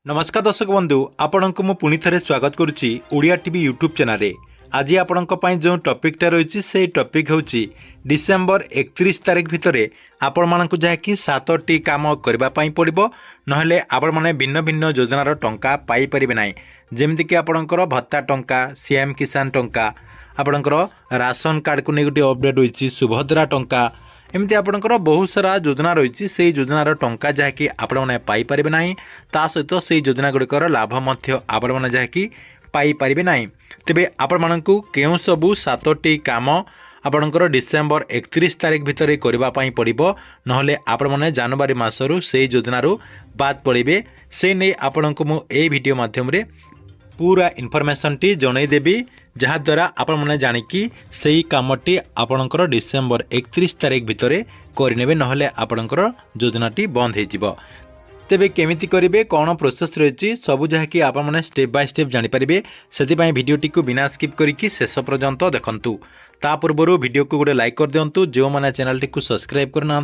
नमस्कार दर्शक बंधु आपण को मु पुणी थे स्वागत करुच्ची ओडिया टीवी यूट्यूब चैनल। आज आपण जो टॉपिकटा रही से टॉपिक हूँ डिसेंबर 31 तारीख भितर आपण मानक जहाँकि 7टी काम करने पड़ो ना आपण मैंने भिन्न भिन्न योजनार टंका पाइपर ना जमीक आपणकर भत्ता टंका सीएम किसान टंका आपणकर राशन कार्ड को नहीं गोटे अपडेट होती सुभद्रा टंका एमती आपणकर बहुत सारा योजना रही से योजनार टंका जहाँकि आपण मैंने पाइपर ना ता सहित से योजना गुड़िकर लाभ आपण मैंने जहाँकि पाइपर ना तेरे आपण मानक केउं सबू 7टी काम आपणकर डिसेंबर 31 तारीख भितर करने पड़ो ना आपण मैंने जनवरी मसरू से योजनारू बाद पड़े से नहीं आपण को मुझे वीडियो माध्यम पूरा इनफॉरमेशन टी जनईदेवी जहाद्वारा आपण मैंने जाणिकी सही कामटी आपणकर डिसेंबर 31 तारीख भितर करने ना आपणकर योजनाटी बंद हो तेबे केमिति करिवे कौन प्रोसेस रही सबू जहाँकि आप मैंने स्टेप बाय स्टेप जानीपारे से भिडटी को बिना स्किप करके शेष पर्यंत देखूँ ता पूर्व वीडियो को गोटे लाइक कर दिंतु जो मैंने चैनल टी सब्सक्राइब करना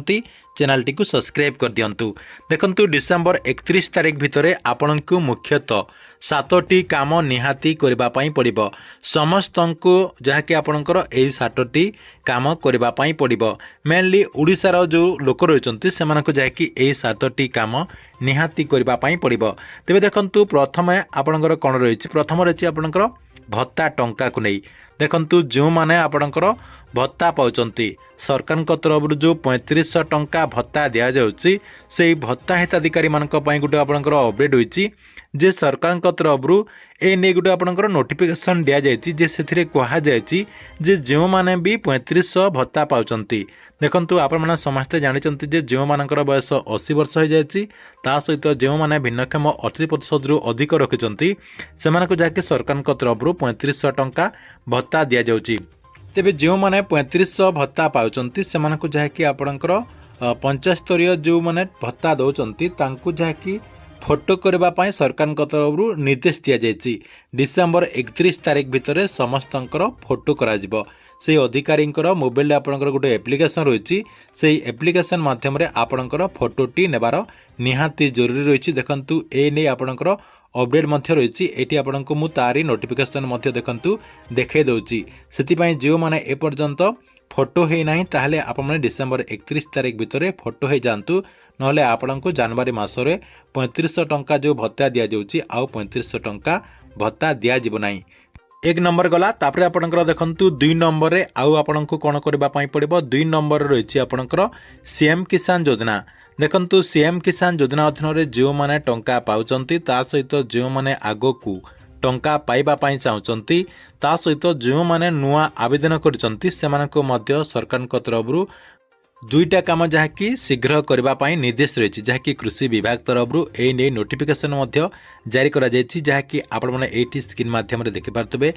चैनल टी सब्सक्राइब कर दिंतु देखंतु डिसेंबर 31 तारीख भितर आपण को मुख्यतः 7टी काम निहाती करने पड़ो समस्त को जहाँकि आपणकर यही 7टी काम करने पड़ो मेनली ओडिशार जो लोक रही से जहाँकि यही 7टी काम निहाती करने पड़ो तेज देखु प्रथम आपणकर कौन रही प्रथम रही आपणकर भत्ता टंका को नहीं देखंतु जो माने आपणकर भत्ता पाउचंती सरकार तरफ जो 3500 टंका भत्ता दि जाउची से भत्ता हिताधिकारी मानक पई गुटे आपणकर अपडेट होईची जे सरकार तरफ ए नहीं गोटे आपणकर नोटिफिकेशन दि जाइए जे से कहा जाइए जे जो माने भी 3500 भत्ता पाउचंती देखंतु आपण माने समस्ते जानिचंती जे जो मानकर बयस 80 वर्ष हो जाइए ता सहित जो माने भिन्नक्षम 80% रु अधिक रखिचंती सेमानक जाके सरकार तरफ 3500 टंका भत्ता दि जाउची तेबे जो माने 3500 भत्ता पाउचंती सेमानक जाके आपणकर पंचायतस्तरीय जो माने भत्ता दउचंती तांकु जाके फोटो करने सरकार तरफ निर्देश दि जाइए डिसेंबर 31 तारीख भितर समस्त फोटो करा से अधिकारी मोबाइल आपणकर गोटे एप्लिकेशन रही से एप्लिकेशन माध्यम आपणकर फोटोटी नेबार निहाती जरूरी रही देखंतु ए नहीं आपणकर अपडेट रही ये आपण को तारी नोटिफिकेशन देखंतु देखे दूची से जो मैंने एपर्यंत फोटो है ना ताहले आप डिसेंबर 31 तारीख भितर फोटो हो जातु ना आपण को जनवरी मसरे 3500 टंका जो भत्ता दि जाऊँगी आउ 3500 टंका भत्ता दिज्व ना एक नंबर गला तापर आपणकर देखंतु 2 नंबर रे आउ आपण को कौन करने पड़ो 2 नंबर रही आपणकर सीएम किसान योजना देखंतु सीएम किसान योजना अधीन जो मैंने टंका पाउचंती ता सहित जो मैंने आग को टंका पाइबा पाई चाहती ता सहित जो मैंने नुआ आवेदन करचंती सेमानको मध्य सरकार तरफ 2टा काम जहाँकि शीघ्र करने निर्देश रही जहाँकि कृषि विभाग तरफ ए नहीं नोटिफिकेशन जारी करा जायछि जहाँकि आपण माने एटी स्क्रीन माध्यम देखिपारे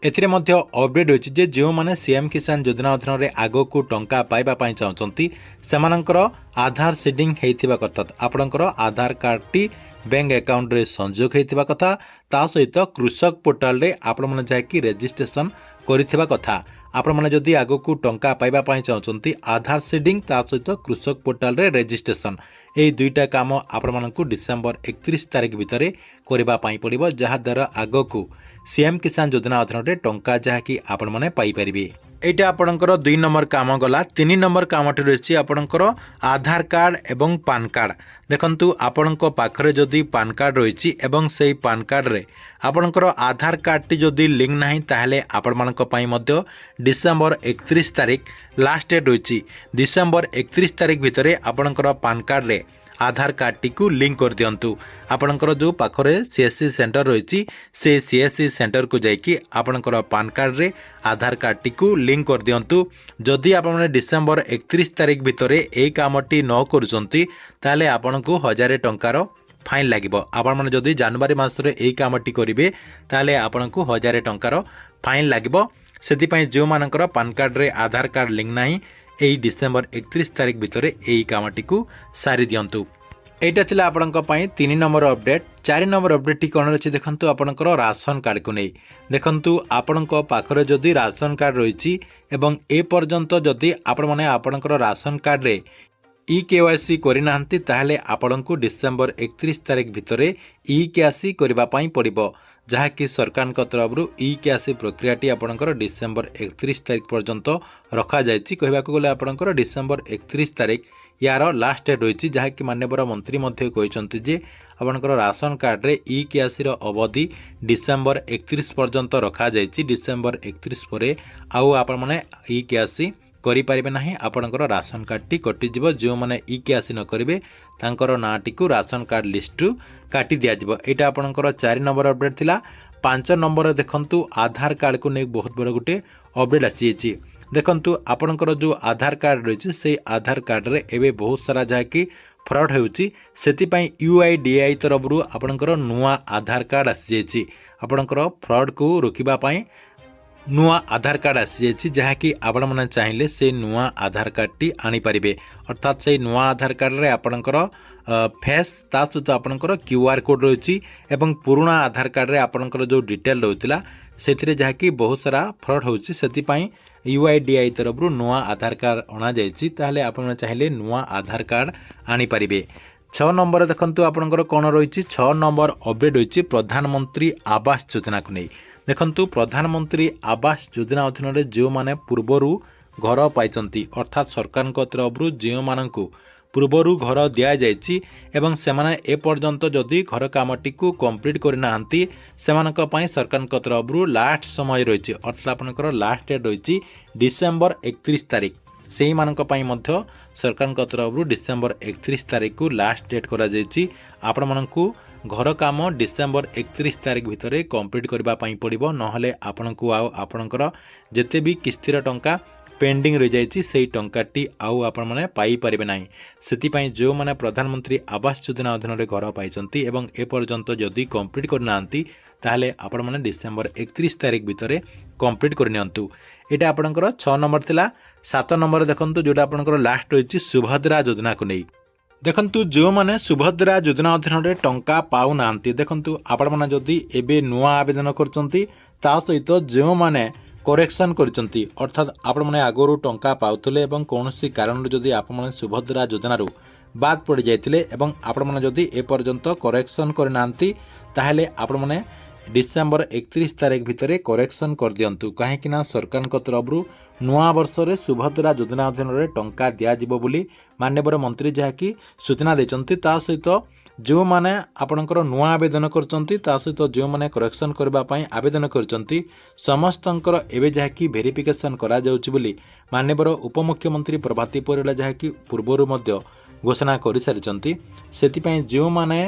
एथिरे मध्य अपडेट होइछि जो माने सीएम किसान योजना अधीन आग को टंका पाइबा पाई चाहती सेमानकर आधार सीडिंग हेइथिबा कथा आपणकर आधार कार्ड टी बैंक अकाउंट रे संयोग होइथिबा कथा ता सहित कृषक पोर्टाल रे आपण माने जाकि रजिस्ट्रेशन करिथिबा कथा आपण माने जदि आग को टंका पाइबा पाई चाहती आधार सीडिंग ता सहित कृषक पोर्टाल रे रजिस्ट्रेशन यही 2टा काम आपण मानकु डिसेंबर 31 तारीख भितर करबा पाई पड़िबो जहा द्वारा आग को सीएम किसान योजना अधीन टंका जहाँकि आपण माने पाई परिबे एटा आपणकर 2 नंबर काम गला 3 नंबर कामटी रही आपणकर आधार कार्ड एवं पान कार्ड देखंतु आपणक पाखरे जदि पान कार्ड रही एवं से पान कार्ड रे आपणकर आधार कार्ड टी जदि लिंक नाही ताहले आपण मानक पई मध्य डिसेंबर 31 तारीख लास्ट डेट रही डिसेंबर 31 तारीख भितर आपणकर पान कार्ड रे आधार कार्ड टी को लिंक कर दिंतु आपणकर जो पाखरे सीएससी सेंटर रही से सीएससी सेंटर को जाइए आपणकर पान कार्ड रे आधार कार्ड टी को लिंक कर दिंतु जदि आप डिसेंबर 31 तारीख भितर यही कामटी न करुँच ताले आपण को 1000 टंकार फाइन लगे आपण मैंने जदि जनवरी मसरे यही कामटी करेंगे ताले आपण को 1000 टंकार फाइन लगे से जो मानकर पान कार्ड रे आधार कार्ड लिंक नहीं यही डिसेंबर 31 तारीख भितर यही कामटी को सारी दिंतु एटा थिला आपणक पई 3 नंबर अपडेट 4 नंबर अपडेट टी कोन रछि देखंतु आपणकर राशन कार्ड को नै देखंतु आपणक पाखरे जदि राशन कार्ड रहिछि एवं ए पर्यंत जदि आपण माने आपणकर राशन कार्ड रे ଇ କେୱାଇସି କରିନାହାନ୍ତି ତାହେଲେ ଆପଣଙ୍କୁ ଡିସେମ୍ବର 31 ତାରିଖ ଭିତରେ ଇ କେୱାଇସି କରିବା ପାଇଁ ପଡ଼ିବ, ଯାହାକି ସରକାରଙ୍କ ତରଫରୁ ଇ କେୱାଇସି ପ୍ରକ୍ରିୟାଟି ଆପଣଙ୍କର ଡିସେମ୍ବର 31 ତାରିଖ ପର୍ଯ୍ୟନ୍ତ ରଖାଯାଇଛି। କହିବାକୁ ଗଲେ ଆପଣଙ୍କର ଡିସେମ୍ବର 31 ତାରିଖ ୟାର ଲାଷ୍ଟ ଡେଟ୍ ରହିଛି, ଯାହାକି ମାନ୍ୟବର ମନ୍ତ୍ରୀ ମଧ୍ୟ କହିଛନ୍ତି ଯେ ଆପଣଙ୍କର ରାସନ କାର୍ଡ଼ରେ ଇ କେୱାଇସିର ଅବଧି ଡିସେମ୍ବର 31 ପର୍ଯ୍ୟନ୍ତ ରଖାଯାଇଛି। ଡିସେମ୍ବର 31 ପରେ ଆଉ ଆପଣମାନେ ଇ କେୱାଇସି କରିପାରିବେ ନାହିଁ, ଆପଣଙ୍କର ରାସନ କାର୍ଡ଼ଟି କଟିଯିବ। ଯେଉଁମାନେ ଇ କେୱାଇସି ନ କରିବେ ତାଙ୍କର ନାଁଟିକୁ ରାସନ କାର୍ଡ଼ ଲିଷ୍ଟରୁ କାଟି ଦିଆଯିବ। ଏଇଟା ଆପଣଙ୍କର 4 ନମ୍ବର ଅପଡ଼େଟ୍ ଥିଲା। 5 ନମ୍ବରରେ ଦେଖନ୍ତୁ ଆଧାର କାର୍ଡ଼କୁ ନେଇ ବହୁତ ବଡ଼ ଗୋଟେ ଅପଡ଼େଟ୍ ଆସିଯାଇଛି। ଦେଖନ୍ତୁ ଆପଣଙ୍କର ଯେଉଁ ଆଧାର କାର୍ଡ଼ ରହିଛି ସେଇ ଆଧାର କାର୍ଡ଼ରେ ଏବେ ବହୁତ ସାରା ଯାହାକି ଫ୍ରଡ୍ ହେଉଛି, ସେଥିପାଇଁ UIDAI ତରଫରୁ ଆପଣଙ୍କର ନୂଆ ଆଧାର କାର୍ଡ଼ ଆସିଯାଇଛି। ଆପଣଙ୍କର ଫ୍ରଡ୍କୁ ରୋକିବା ପାଇଁ ନୂଆ ଆଧାର କାର୍ଡ଼ ଆସିଯାଇଛି, ଯାହାକି ଆପଣମାନେ ଚାହିଁଲେ ସେ ନୂଆ ଆଧାର କାର୍ଡ଼ଟି ଆଣିପାରିବେ। ଅର୍ଥାତ୍ ସେଇ ନୂଆ ଆଧାର କାର୍ଡ଼ରେ ଆପଣଙ୍କର ଫେସ୍ ତା ସହିତ ଆପଣଙ୍କର QR କୋଡ଼୍ ରହିଛି ଏବଂ ପୁରୁଣା ଆଧାର କାର୍ଡ଼ରେ ଆପଣଙ୍କର ଯେଉଁ ଡିଟେଲ୍ ରହୁଥିଲା ସେଥିରେ ଯାହାକି ବହୁତ ସାରା ଫ୍ରଡ୍ ହେଉଛି, ସେଥିପାଇଁ UIDAI ତରଫରୁ ନୂଆ ଆଧାର କାର୍ଡ଼ ଅଣାଯାଇଛି। ତାହେଲେ ଆପଣମାନେ ଚାହିଁଲେ ନୂଆ ଆଧାର କାର୍ଡ଼ ଆଣିପାରିବେ। 6 ନମ୍ବରରେ ଦେଖନ୍ତୁ ଆପଣଙ୍କର କ'ଣ ରହିଛି। 6 ନମ୍ବର ଅପଡ଼େଟ୍ ହୋଇଛି ପ୍ରଧାନମନ୍ତ୍ରୀ ଆବାସ ଯୋଜନାକୁ ନେଇ। ଦେଖନ୍ତୁ ପ୍ରଧାନମନ୍ତ୍ରୀ ଆବାସ ଯୋଜନା ଅଧୀନରେ ଯେଉଁମାନେ ପୂର୍ବରୁ ଘର ପାଇଛନ୍ତି, ଅର୍ଥାତ୍ ସରକାରଙ୍କ ତରଫରୁ ଯେଉଁମାନଙ୍କୁ ପୂର୍ବରୁ ଘର ଦିଆଯାଇଛି ଏବଂ ସେମାନେ ଏପର୍ଯ୍ୟନ୍ତ ଯଦି ଘର କାମଟିକୁ କମ୍ପ୍ଲିଟ୍ କରିନାହାନ୍ତି, ସେମାନଙ୍କ ପାଇଁ ସରକାରଙ୍କ ତରଫରୁ ଲାଷ୍ଟ ସମୟ ରହିଛି, ଅର୍ଥାତ୍ ଆପଣଙ୍କର ଲାଷ୍ଟ ଡେଟ୍ ରହିଛି ଡିସେମ୍ବର 31 ତାରିଖ। ସେଇମାନଙ୍କ ପାଇଁ ମଧ୍ୟ ସରକାରଙ୍କ ତରଫରୁ ଡିସେମ୍ବର 31 ତାରିଖକୁ ଲାଷ୍ଟ ଡେଟ୍ କରାଯାଇଛି। ଆପଣମାନଙ୍କୁ ଘର କାମ ଡିସେମ୍ବର 31 ତାରିଖ ଭିତରେ କମ୍ପ୍ଲିଟ୍ କରିବା ପାଇଁ ପଡ଼ିବ, ନହେଲେ ଆପଣଙ୍କୁ ଆଉ ଆପଣଙ୍କର ଯେତେ ବି କିସ୍ତିର ଟଙ୍କା ପେଣ୍ଡିଂ ରହିଯାଇଛି ସେହି ଟଙ୍କାଟି ଆଉ ଆପଣମାନେ ପାଇପାରିବେ ନାହିଁ। ସେଥିପାଇଁ ଯେଉଁମାନେ ପ୍ରଧାନମନ୍ତ୍ରୀ ଆବାସ ଯୋଜନା ଅଧୀନରେ ଘର ପାଇଛନ୍ତି ଏବଂ ଏପର୍ଯ୍ୟନ୍ତ ଯଦି କମ୍ପ୍ଲିଟ୍ କରିନାହାନ୍ତି ତାହେଲେ ଆପଣମାନେ ଡିସେମ୍ବର 31 ତାରିଖ ଭିତରେ କମ୍ପ୍ଲିଟ୍ କରିନିଅନ୍ତୁ। ଏଇଟା ଆପଣଙ୍କର 6 ନମ୍ବର ଥିଲା। 7 ନମ୍ବର ଦେଖନ୍ତୁ ଯେଉଁଟା ଆପଣଙ୍କର ଲାଷ୍ଟ ରହିଛି ସୁଭଦ୍ରା ଯୋଜନାକୁ ନେଇ। ଦେଖନ୍ତୁ ଯେଉଁମାନେ ସୁଭଦ୍ରା ଯୋଜନା ଅଧୀନରେ ଟଙ୍କା ପାଉନାହାନ୍ତି, ଦେଖନ୍ତୁ ଆପଣମାନେ ଯଦି ଏବେ ନୂଆ ଆବେଦନ କରୁଛନ୍ତି ତା ସହିତ ଯେଉଁମାନେ କରେକ୍ସନ୍ କରିଛନ୍ତି, ଅର୍ଥାତ୍ ଆପଣମାନେ ଆଗରୁ ଟଙ୍କା ପାଉଥିଲେ ଏବଂ କୌଣସି କାରଣରୁ ଯଦି ଆପଣମାନେ ସୁଭଦ୍ରା ଯୋଜନାରୁ ବାଦ୍ ପଡ଼ିଯାଇଥିଲେ ଏବଂ ଆପଣମାନେ ଯଦି ଏପର୍ଯ୍ୟନ୍ତ କରେକ୍ସନ୍ କରିନାହାନ୍ତି ତାହେଲେ ଆପଣମାନେ ଡିସେମ୍ବର 31 ତାରିଖ ଭିତରେ କରେକ୍ସନ୍ କରିଦିଅନ୍ତୁ। କାହିଁକିନା ସରକାରଙ୍କ ତରଫରୁ ନୂଆ ବର୍ଷରେ ସୁଭଦ୍ରା ଯୋଜନା ଅଧୀନରେ ଟଙ୍କା ଦିଆଯିବ ବୋଲି ମାନ୍ୟବର ମନ୍ତ୍ରୀ ଯାହାକି ସୂଚନା ଦେଇଛନ୍ତି। ତା ସହିତ ଯେଉଁମାନେ ଆପଣଙ୍କର ନୂଆ ଆବେଦନ କରିଛନ୍ତି ତା ସହିତ ଯେଉଁମାନେ କରେକ୍ସନ୍ କରିବା ପାଇଁ ଆବେଦନ କରିଛନ୍ତି ସମସ୍ତଙ୍କର ଏବେ ଯାହାକି ଭେରିଫିକେସନ୍ କରାଯାଉଛି ବୋଲି ମାନ୍ୟବର ଉପମୁଖ୍ୟମନ୍ତ୍ରୀ ପ୍ରଭାତୀ ପରିଡ଼ା ଯାହାକି ପୂର୍ବରୁ ମଧ୍ୟ ଘୋଷଣା କରିସାରିଛନ୍ତି। ସେଥିପାଇଁ ଯେଉଁମାନେ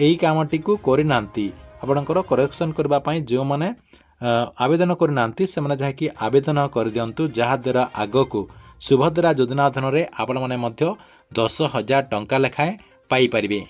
ଏହି କାମଟିକୁ କରିନାହାନ୍ତି, ଆପଣଙ୍କର କରେକ୍ସନ୍ କରିବା ପାଇଁ ଯେଉଁମାନେ ଆବେଦନ କରିନାହାନ୍ତି ସେମାନେ ଯାହାକି ଆବେଦନ କରିଦିଅନ୍ତୁ, ଯାହାଦ୍ୱାରା ଆଗକୁ ସୁଭଦ୍ରା ଯୋଜନା ଅଧୀନରେ ଆପଣମାନେ ମଧ୍ୟ 10,000 ଟଙ୍କା ଲେଖାଏଁ ପାଇପାରିବେ।